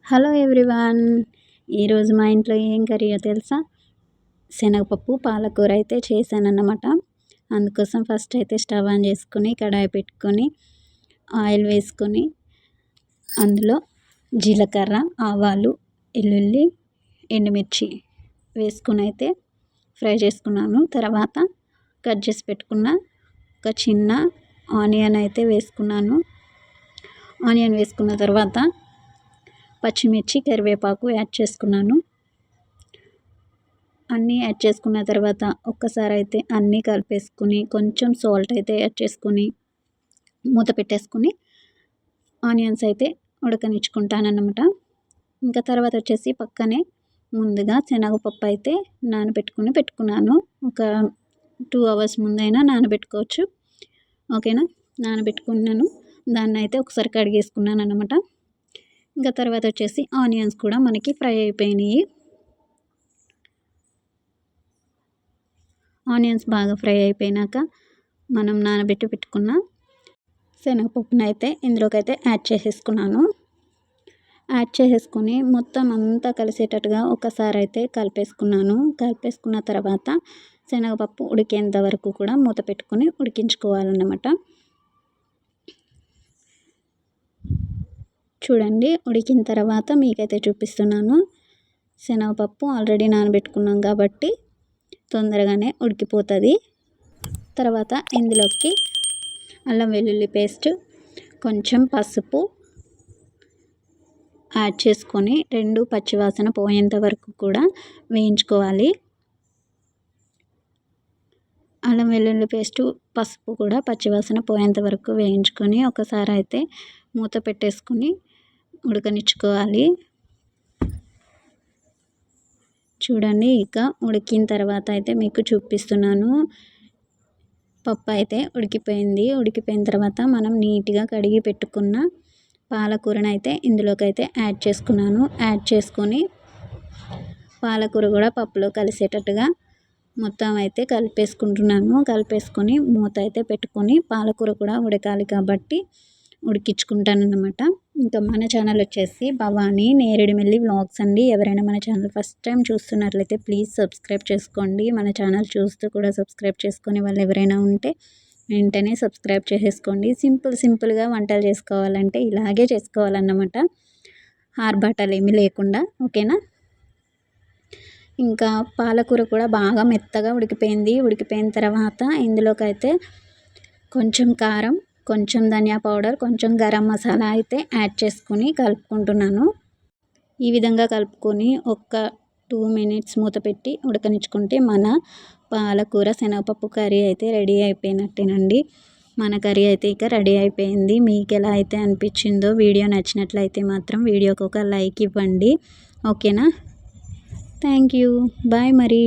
Hello everyone. ఈరోజు మా ఇంట్లో ఏం కర్రీయో తెలుసా? శనగపప్పు పాలకూర అయితే చేశానన్నమాట. అందుకోసం ఫస్ట్ అయితే స్టవ్ ఆన్ చేసుకొని కడాయి పెట్టుకొని ఆయిల్ వేసుకొని అందులో జీలకర్ర, ఆవాలు, వెల్లుల్లి, ఎండుమిర్చి వేసుకుని అయితే ఫ్రై చేసుకున్నాను. తర్వాత కట్ చేసి పెట్టుకున్న ఒక చిన్న ఆనియన్ అయితే వేసుకున్నాను. ఆనియన్ వేసుకున్న తర్వాత పచ్చిమిర్చి, కరివేపాకు యాడ్ చేసుకున్నాను. అన్నీ యాడ్ చేసుకున్న తర్వాత ఒక్కసారి అయితే అన్నీ కలిపేసుకుని కొంచెం సాల్ట్ అయితే యాడ్ చేసుకుని మూత పెట్టేసుకుని ఆనియన్స్ అయితే ఉడకనిచ్చుకుంటానన్నమాట. ఇంకా తర్వాత వచ్చేసి పక్కనే ముందుగా శనగపప్పు అయితే పెట్టుకున్నాను. ఒక 2 అవర్స్ ముందైనా నానబెట్టుకోవచ్చు. ఓకేనా, నానబెట్టుకున్నాను. దాన్ని అయితే ఒకసారి కడిగేసుకున్నాను అన్నమాట. ఇంకా తర్వాత వచ్చేసి ఆనియన్స్ కూడా మనకి ఫ్రై అయిపోయినాయి. ఆనియన్స్ బాగా ఫ్రై అయిపోయినాక మనం నానబెట్టి పెట్టుకున్న శనగపప్పును అయితే ఇందులోకి అయితే యాడ్ చేసేసుకున్నాను. యాడ్ చేసేసుకొని మొత్తం అంతా కలిసేటట్టుగా ఒకసారి అయితే కలిపేసుకున్నాను. కలిపేసుకున్న తర్వాత శనగపప్పు ఉడికేంత వరకు కూడా మూత పెట్టుకొని ఉడికించుకోవాలన్నమాట. చూడండి, ఉడికిన తర్వాత మీకైతే చూపిస్తున్నాను. శనగపప్పు ఆల్రెడీ నానబెట్టుకున్నాం కాబట్టి తొందరగానే ఉడికిపోతుంది. తర్వాత ఇందులోకి అల్లం వెల్లుల్లి పేస్ట్, కొంచెం పసుపు యాడ్ చేసుకొని 2 పచ్చివాసన పోయేంత వరకు కూడా వేయించుకోవాలి. అల్లం వెల్లుల్లి పేస్టు, పసుపు కూడా పచ్చివాసన పోయేంత వరకు వేయించుకొని ఒకసారి అయితే మూత పెట్టేసుకొని ఉడకనిచ్చుకోవాలి. చూడండి, ఇక ఉడికిన తర్వాత అయితే మీకు చూపిస్తున్నాను. పప్పు అయితే ఉడికిపోయింది. ఉడికిపోయిన తర్వాత మనం నీట్గా కడిగి పెట్టుకున్న పాలకూరను అయితే ఇందులోకి అయితే యాడ్ చేసుకున్నాను. యాడ్ చేసుకొని పాలకూర కూడా పప్పులో కలిసేటట్టుగా మొత్తం అయితే కలిపేసుకుంటున్నాను. కలిపేసుకొని మూత అయితే పెట్టుకొని పాలకూర కూడా ఉడకాలి కాబట్టి ఉడికించుకుంటానన్నమాట. ఇంకా మన ఛానల్ వచ్చేసి భవానీ నేరేడుమిల్లి వ్లాగ్స్ అండి. ఎవరైనా మన ఛానల్ ఫస్ట్ టైం చూస్తున్నట్లయితే ప్లీజ్ సబ్స్క్రైబ్ చేసుకోండి. మన ఛానల్ చూస్తూ కూడా సబ్స్క్రైబ్ చేసుకొని వాళ్ళు ఎవరైనా ఉంటే వెంటనే సబ్స్క్రైబ్ చేసేసుకోండి. సింపుల్గా వంటలు చేసుకోవాలంటే ఇలాగే చేసుకోవాలన్నమాట, ఆర్భాటాలు ఏమీ లేకుండా. ఓకేనా, ఇంకా పాలకూర కూడా బాగా మెత్తగా ఉడికిపోయింది. ఉడికిపోయిన తర్వాత ఇందులోకి అయితే కొంచెం కారం, కొంచెం ధనియా పౌడర్, కొంచెం గరం మసాలా అయితే యాడ్ చేసుకొని కలుపుకుంటున్నాను. ఈ విధంగా కలుపుకొని ఒక 2 మినిట్స్ మూత పెట్టి ఉడకనిచ్చుకుంటే మన పాలకూర శనగపప్పు కర్రీ అయితే రెడీ అయిపోయినట్టేనండి. మన కర్రీ అయితే ఇక రెడీ అయిపోయింది. మీకు ఎలా అయితే అనిపించిందో, వీడియో నచ్చినట్లయితే మాత్రం వీడియోకి ఒక లైక్ ఇవ్వండి. ఓకేనా, థ్యాంక్ యూ, బాయ్ మరి.